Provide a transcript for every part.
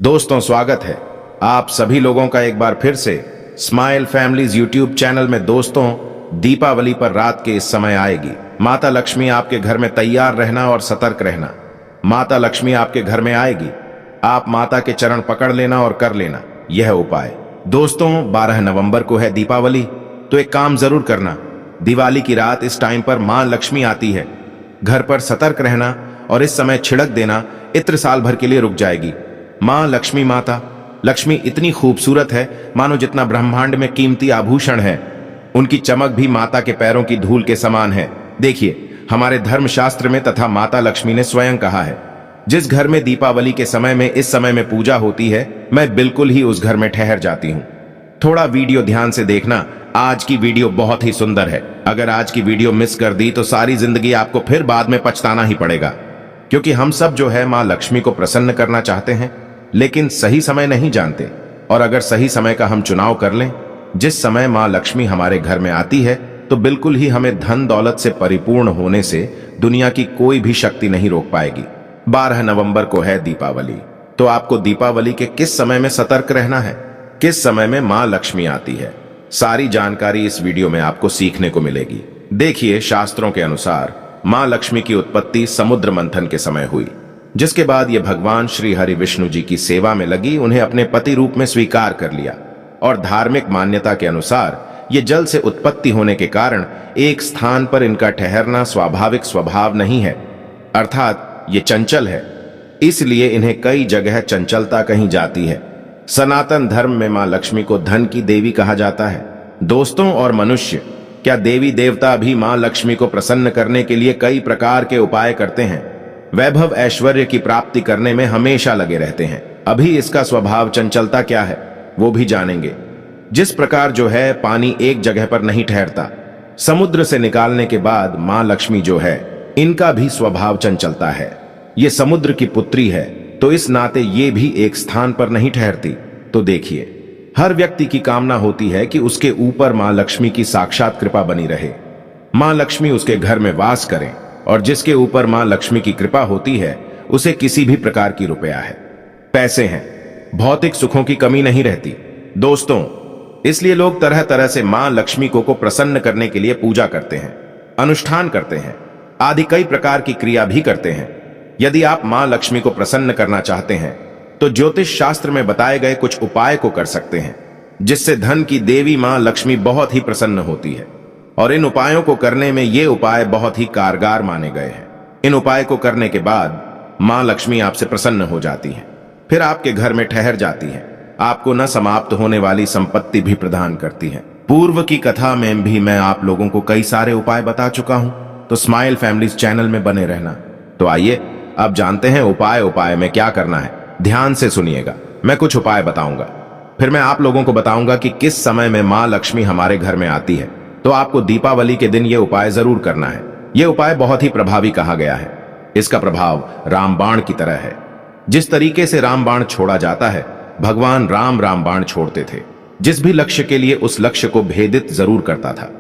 दोस्तों, स्वागत है आप सभी लोगों का एक बार फिर से स्माइल फैमिलीज यूट्यूब चैनल में। दोस्तों, दीपावली पर रात के इस समय आएगी माता लक्ष्मी। आपके घर में तैयार रहना और सतर्क रहना। माता लक्ष्मी आपके घर में आएगी। आप माता के चरण पकड़ लेना और कर लेना यह उपाय। दोस्तों, 12 नवंबर को है दीपावली, तो एक काम जरूर करना। दिवाली की रात इस टाइम पर मां लक्ष्मी आती है। घर पर सतर्क रहना और इस समय छिड़क देना, इत्र साल भर के लिए रुक जाएगी। मां लक्ष्मी, माता लक्ष्मी इतनी खूबसूरत है मानो जितना ब्रह्मांड में कीमती आभूषण है। उनकी चमक भी माता के पैरों की धूल के समान है। देखिए, हमारे धर्मशास्त्र में तथा माता लक्ष्मी ने स्वयं कहा है, जिस घर में दीपावली के समय में इस समय में पूजा होती है, मैं बिल्कुल ही उस घर में ठहर जाती हूँ। थोड़ा वीडियो ध्यान से देखना। आज की वीडियो बहुत ही सुंदर है। अगर आज की वीडियो मिस कर दी तो सारी जिंदगी आपको फिर बाद में पछताना ही पड़ेगा, क्योंकि हम सब जो है मां लक्ष्मी को प्रसन्न करना चाहते हैं, लेकिन सही समय नहीं जानते। और अगर सही समय का हम चुनाव कर लें, जिस समय मां लक्ष्मी हमारे घर में आती है, तो बिल्कुल ही हमें धन दौलत से परिपूर्ण होने से दुनिया की कोई भी शक्ति नहीं रोक पाएगी। 12 नवंबर को है दीपावली, तो आपको दीपावली के किस समय में सतर्क रहना है, किस समय में मां लक्ष्मी आती है, सारी जानकारी इस वीडियो में आपको सीखने को मिलेगी। देखिए, शास्त्रों के अनुसार मां लक्ष्मी की उत्पत्ति समुद्र मंथन के समय हुई, जिसके बाद ये भगवान श्री हरि विष्णु जी की सेवा में लगी, उन्हें अपने पति रूप में स्वीकार कर लिया। और धार्मिक मान्यता के अनुसार ये जल से उत्पत्ति होने के कारण एक स्थान पर इनका ठहरना स्वाभाविक स्वभाव नहीं है, अर्थात ये चंचल है, इसलिए इन्हें कई जगह चंचलता कही जाती है। सनातन धर्म में मां लक्ष्मी को धन की देवी कहा जाता है। दोस्तों, और मनुष्य क्या देवी देवता भी मां लक्ष्मी को प्रसन्न करने के लिए कई प्रकार के उपाय करते हैं। वैभव ऐश्वर्य की प्राप्ति करने में हमेशा लगे रहते हैं। अभी इसका स्वभाव चंचलता क्या है वो भी जानेंगे। जिस प्रकार जो है पानी एक जगह पर नहीं ठहरता, समुद्र से निकालने के बाद मां लक्ष्मी जो है, इनका भी स्वभाव चंचलता है। ये समुद्र की पुत्री है, तो इस नाते ये भी एक स्थान पर नहीं ठहरती। तो देखिए, हर व्यक्ति की कामना होती है कि उसके ऊपर मां लक्ष्मी की साक्षात कृपा बनी रहे, मां लक्ष्मी उसके घर में वास करें। और जिसके ऊपर मां लक्ष्मी की कृपा होती है, उसे किसी भी प्रकार की रुपया है, पैसे हैं, भौतिक सुखों की कमी नहीं रहती। दोस्तों, इसलिए लोग तरह तरह से मां लक्ष्मी को प्रसन्न करने के लिए पूजा करते हैं, अनुष्ठान करते हैं, आदि कई प्रकार की क्रिया भी करते हैं। यदि आप मां लक्ष्मी को प्रसन्न करना चाहते हैं, तो ज्योतिष शास्त्र में बताए गए कुछ उपाय को कर सकते हैं, जिससे धन की देवी मां लक्ष्मी बहुत ही प्रसन्न होती है। और इन उपायों को करने में ये उपाय बहुत ही कारगर माने गए हैं। इन उपाय को करने के बाद मां लक्ष्मी आपसे प्रसन्न हो जाती है, फिर आपके घर में ठहर जाती है, आपको न समाप्त होने वाली संपत्ति भी प्रदान करती है। पूर्व की कथा में भी मैं आप लोगों को कई सारे उपाय बता चुका हूं, तो स्माइल फैमिलीज चैनल में बने रहना। तो आइए अब जानते हैं उपाय में क्या करना है। ध्यान से सुनिएगा, मैं कुछ उपाय बताऊंगा, फिर मैं आप लोगों को बताऊंगा कि किस समय में मां लक्ष्मी हमारे घर में आती है। तो आपको दीपावली के दिन यह उपाय जरूर करना है। यह उपाय बहुत ही प्रभावी कहा गया है। इसका प्रभाव रामबाण की तरह है। जिस तरीके से रामबाण छोड़ा जाता है, भगवान राम रामबाण छोड़ते थे। जिस भी लक्ष्य के लिए उस लक्ष्य को भेदित जरूर करता था,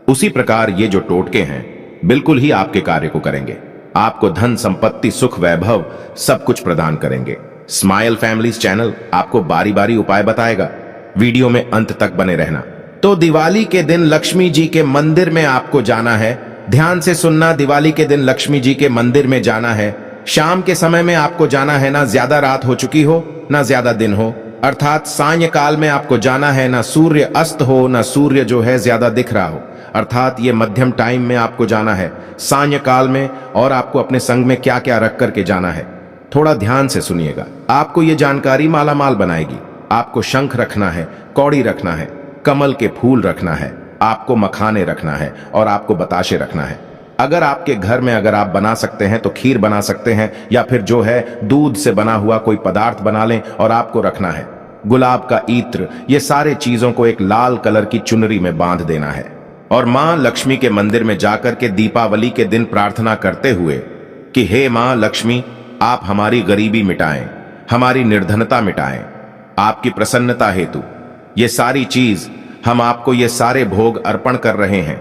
उसी प्रकार ये जो टोटके हैं बिल्कुल ही आपके कार्य को करेंगे। आपको धन संपत्ति सुख वैभव सब कुछ प्रदान करेंगे। स्माइल फैमिलीज चैनल आपको बारी बारी उपाय बताएगा। वीडियो में अंत तक बने रहना। तो दिवाली के दिन लक्ष्मी जी के मंदिर में आपको जाना है। ध्यान से सुनना, दिवाली के दिन लक्ष्मी जी के मंदिर में जाना है। शाम के समय में आपको जाना है, ना ज्यादा रात हो चुकी हो ना ज्यादा दिन हो, अर्थात सायंकाल में आपको जाना है। ना सूर्य अस्त हो ना सूर्य जो है ज्यादा दिख रहा हो, अर्थात ये मध्यम टाइम में आपको जाना है, सायंकाल में। और आपको अपने संग में क्या क्या रख करके जाना है, थोड़ा ध्यान से सुनिएगा। आपको ये जानकारी मालामाल बनाएगी। आपको शंख रखना है, कौड़ी रखना है, कमल के फूल रखना है, आपको मखाने रखना है और आपको बताशे रखना है। अगर आपके घर में अगर आप बना सकते हैं तो खीर बना सकते हैं, या फिर जो है दूध से बना हुआ कोई पदार्थ बना लें और आपको रखना है। गुलाब का इत्र, ये सारे चीजों को एक लाल कलर की चुनरी में बांध देना है। और मां लक्ष्मी के मंदिर में जाकर के दीपावली के दिन प्रार्थना करते हुए कि हे मां लक्ष्मी, आप हमारी गरीबी मिटाएं, हमारी निर्धनता मिटाएं, आपकी प्रसन्नता हेतु ये सारी चीज हम आपको ये सारे भोग अर्पण कर रहे हैं।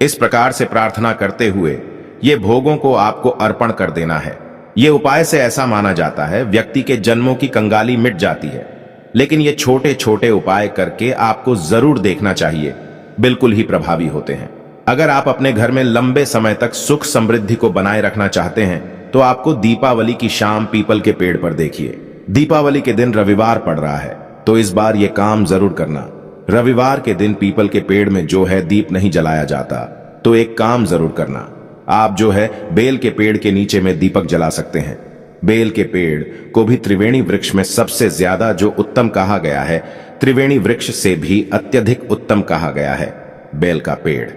इस प्रकार से प्रार्थना करते हुए ये भोगों को आपको अर्पण कर देना है। ये उपाय से ऐसा माना जाता है व्यक्ति के जन्मों की कंगाली मिट जाती है। लेकिन ये छोटे छोटे उपाय करके आपको जरूर देखना चाहिए, बिल्कुल ही प्रभावी होते हैं। अगर आप अपने घर में लंबे समय तक सुख समृद्धि को बनाए रखना चाहते हैं तो आपको दीपावली की शाम पीपल के पेड़ पर देखिए। दीपावली के दिन रविवार पड़ रहा है, तो इस बार ये काम जरूर करना। रविवार के दिन पीपल के पेड़ में जो है दीप नहीं जलाया जाता, तो एक काम जरूर करना, आप जो है बेल के पेड़ के नीचे में दीपक जला सकते हैं। बेल के पेड़ को भी त्रिवेणी वृक्ष में सबसे ज्यादा जो उत्तम कहा गया है, त्रिवेणी वृक्ष से भी अत्यधिक उत्तम कहा गया है बेल का पेड़।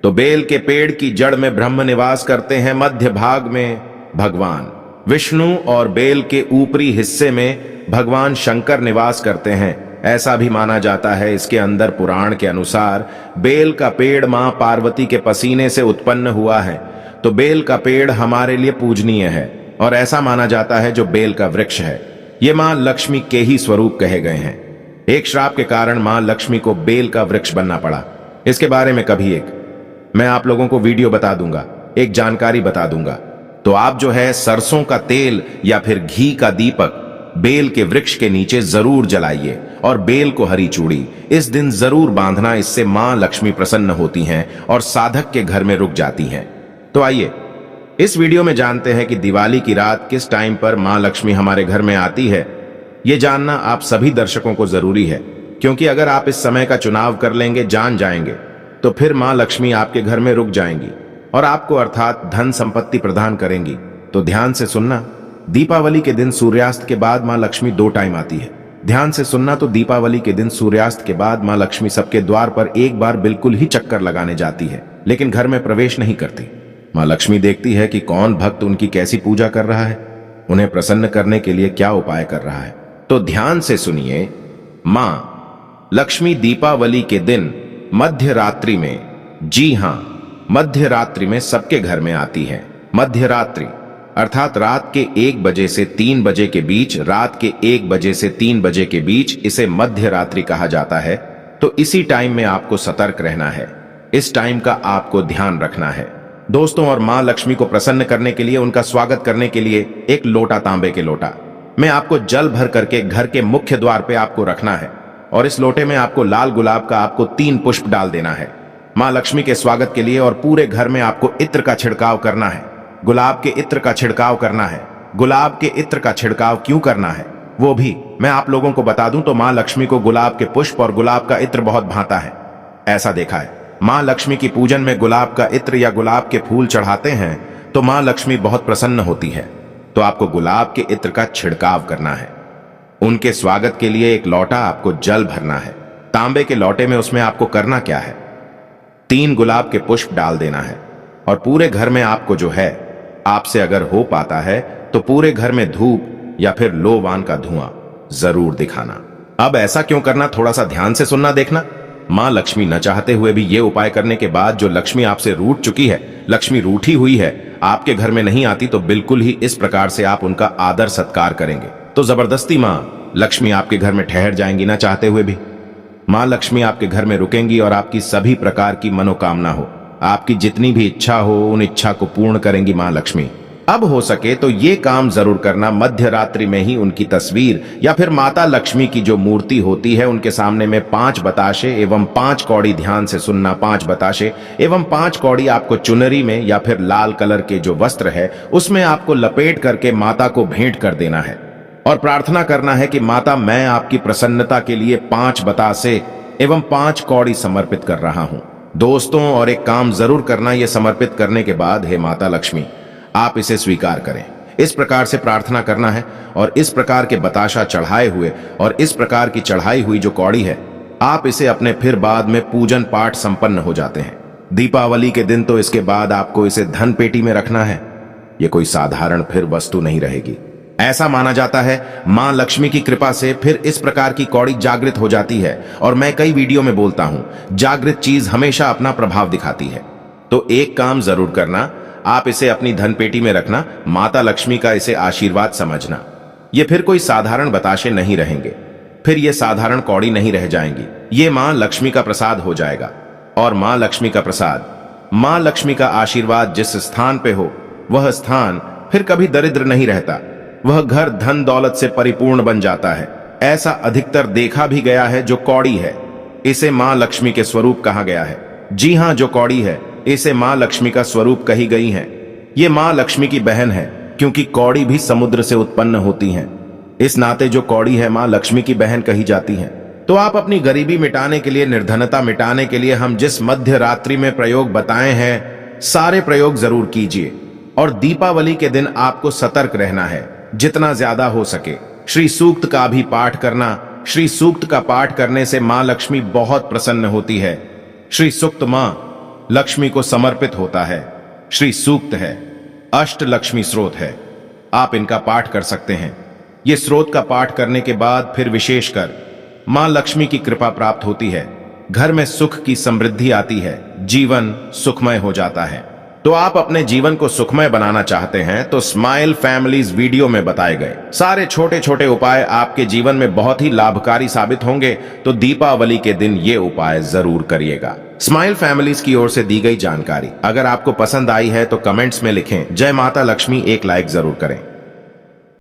तो बेल के पेड़ की जड़ में ब्रह्म निवास करते हैं, मध्य भाग में भगवान विष्णु और बेल के ऊपरी हिस्से में भगवान शंकर निवास करते हैं, ऐसा भी माना जाता है। इसके अंदर पुराण के अनुसार बेल का पेड़ मां पार्वती के पसीने से उत्पन्न हुआ है, तो बेल का पेड़ हमारे लिए पूजनीय है। और ऐसा माना जाता है जो बेल का वृक्ष है ये मां लक्ष्मी के ही स्वरूप कहे गए हैं। एक श्राप के कारण मां लक्ष्मी को बेल का वृक्ष बनना पड़ा। इसके बारे में कभी एक मैं आप लोगों को वीडियो बता दूंगा, एक जानकारी बता दूंगा। तो आप जो है सरसों का तेल या फिर घी का दीपक बेल के वृक्ष के नीचे जरूर जलाइए और बेल को हरी चूड़ी इस दिन जरूर बांधना। इससे मां लक्ष्मी प्रसन्न होती हैं और साधक के घर में रुक जाती हैं। तो आइए इस वीडियो में जानते हैं कि दिवाली की रात किस टाइम पर मां लक्ष्मी हमारे घर में आती है। यह जानना आप सभी दर्शकों को जरूरी है, क्योंकि अगर आप इस समय का चुनाव कर लेंगे, जान जाएंगे, तो फिर मां लक्ष्मी आपके घर में रुक जाएंगी और आपको अर्थात धन संपत्ति प्रदान करेंगी। तो ध्यान से सुनना, दीपावली के दिन सूर्यास्त के बाद मां लक्ष्मी 2 टाइम आती है। ध्यान से सुनना, तो दीपावली के दिन सूर्यास्त के बाद मां लक्ष्मी सबके द्वार पर एक बार बिल्कुल ही चक्कर लगाने जाती है, लेकिन घर में प्रवेश नहीं करती। मां लक्ष्मी देखती है कि कौन भक्त उनकी कैसी पूजा कर रहा है, उन्हें प्रसन्न करने के लिए क्या उपाय कर रहा है। तो ध्यान से सुनिए, मां लक्ष्मी दीपावली के दिन मध्य रात्रि में, जी हां, मध्य रात्रि में सबके घर में आती है। मध्य रात्रि अर्थात रात के 1 बजे से 3 बजे के बीच, रात के 1 बजे से 3 बजे के बीच इसे मध्य रात्रि कहा जाता है। तो इसी टाइम में आपको सतर्क रहना है, इस टाइम का आपको ध्यान रखना है दोस्तों। और मां लक्ष्मी को प्रसन्न करने के लिए, उनका स्वागत करने के लिए एक लोटा, तांबे के लोटा में आपको जल भर करके घर के मुख्य द्वार पे आपको रखना है और इस लोटे में आपको लाल गुलाब का आपको 3 पुष्प डाल देना है मां लक्ष्मी के स्वागत के लिए। और पूरे घर में आपको इत्र का छिड़काव करना है, गुलाब के इत्र का छिड़काव करना है। गुलाब के इत्र का छिड़काव क्यों करना है वो भी मैं आप लोगों को बता दूं। तो मां लक्ष्मी को गुलाब के पुष्प और गुलाब का इत्र बहुत भाता है। ऐसा देखा है, मां लक्ष्मी की पूजन में गुलाब का इत्र या गुलाब के फूल चढ़ाते हैं तो मां लक्ष्मी बहुत प्रसन्न होती है। तो आपको गुलाब के इत्र का छिड़काव करना है। उनके स्वागत के लिए एक लोटा आपको जल भरना है, तांबे के लोटे में। उसमें आपको करना क्या है, 3 गुलाब के पुष्प डाल देना है और पूरे घर में आपको जो है, आपसे अगर हो पाता है तो पूरे घर में धूप या फिर लोवान का धुआं जरूर दिखाना। अब ऐसा क्यों करना, थोड़ा सा ध्यान से सुनना, देखना। मां लक्ष्मी न चाहते हुए भी ये उपाय करने के बाद जो लक्ष्मी आपसे रूठ चुकी है, लक्ष्मी रूठी हुई है, आपके घर में नहीं आती, तो बिल्कुल ही इस प्रकार से आप उनका आदर सत्कार करेंगे। तो जबरदस्ती मां लक्ष्मी आपके घर में ठहर जाएंगी, ना चाहते हुए भी मां लक्ष्मी आपके घर में रुकेंगी और आपकी सभी प्रकार की मनोकामना हो, आपकी जितनी भी इच्छा हो, उन इच्छा को पूर्ण करेंगी मां लक्ष्मी। अब हो सके तो ये काम जरूर करना, मध्य रात्रि में ही उनकी तस्वीर या फिर माता लक्ष्मी की जो मूर्ति होती है उनके सामने में 5 बताशे एवं 5 कौड़ी, ध्यान से सुनना, 5 बताशे एवं 5 कौड़ी आपको चुनरी में या फिर लाल कलर के जो वस्त्र है उसमें आपको लपेट करके माता को भेंट कर देना है और प्रार्थना करना है कि माता, मैं आपकी प्रसन्नता के लिए 5 बतासे एवं 5 कौड़ी समर्पित कर रहा हूं दोस्तों। और एक काम जरूर करना, यह समर्पित करने के बाद, हे माता लक्ष्मी, आप इसे स्वीकार करें। इस प्रकार से प्रार्थना करना है और इस प्रकार के बताशा चढ़ाए हुए और इस प्रकार की चढ़ाई हुई जो कौड़ी है, आप इसे अपने फिर बाद में पूजन पाठ संपन्न हो जाते हैं। दीपावली के दिन तो इसके बाद आपको इसे धन पेटी में रखना है। यह कोई साधारण फिर वस्तु नहीं रहेगी। ऐसा माना जाता है मां लक्ष्मी की कृपा से फिर इस प्रकार की कौड़ी जागृत हो जाती है। और मैं कई वीडियो में बोलता हूं, जागृत चीज हमेशा अपना प्रभाव दिखाती है। तो एक काम जरूर करना, आप इसे अपनी धन पेटी में रखना, माता लक्ष्मी का इसे आशीर्वाद समझना। ये फिर कोई साधारण बताशे नहीं रहेंगे, फिर ये साधारण कौड़ी नहीं रह जाएंगी, ये मां लक्ष्मी का प्रसाद हो जाएगा। और मां लक्ष्मी का प्रसाद, मां लक्ष्मी का आशीर्वाद जिस स्थान पे हो, वह स्थान फिर कभी दरिद्र नहीं रहता। वह घर धन दौलत से परिपूर्ण बन जाता है। ऐसा अधिकतर देखा भी गया है। जो कौड़ी है, इसे मां लक्ष्मी के स्वरूप कहा गया है। जी हां, जो कौड़ी है, इसे मां लक्ष्मी का स्वरूप कही गई है। ये मां लक्ष्मी की बहन है, क्योंकि कौड़ी भी समुद्र से उत्पन्न होती हैं। इस नाते जो कौड़ी है, मां लक्ष्मी की बहन कही जाती है। तो आप अपनी गरीबी मिटाने के लिए, निर्धनता मिटाने के लिए हम जिस मध्य रात्रि में प्रयोग बताए हैं, सारे प्रयोग जरूर कीजिए। और दीपावली के दिन आपको सतर्क रहना है, जितना ज्यादा हो सके। श्री सूक्त का भी पाठ करना। श्री सूक्त का पाठ करने से मां लक्ष्मी बहुत प्रसन्न होती है। श्री सूक्त मां लक्ष्मी को समर्पित होता है। श्री सूक्त है, अष्ट लक्ष्मी स्रोत है। आप इनका पाठ कर सकते हैं। ये स्रोत का पाठ करने के बाद फिर विशेषकर मां लक्ष्मी की कृपा प्राप्त होती है। घर में सुख की समृद्धि आती है, जीवन सुखमय हो जाता है। तो आप अपने जीवन को सुखमय बनाना चाहते हैं तो स्माइल फैमिलीज वीडियो में बताए गए सारे छोटे छोटे उपाय आपके जीवन में बहुत ही लाभकारी साबित होंगे। तो दीपावली के दिन ये उपाय जरूर करिएगा। स्माइल फैमिलीज की ओर से दी गई जानकारी अगर आपको पसंद आई है तो कमेंट्स में लिखें जय माता लक्ष्मी, एक लाइक जरूर करें।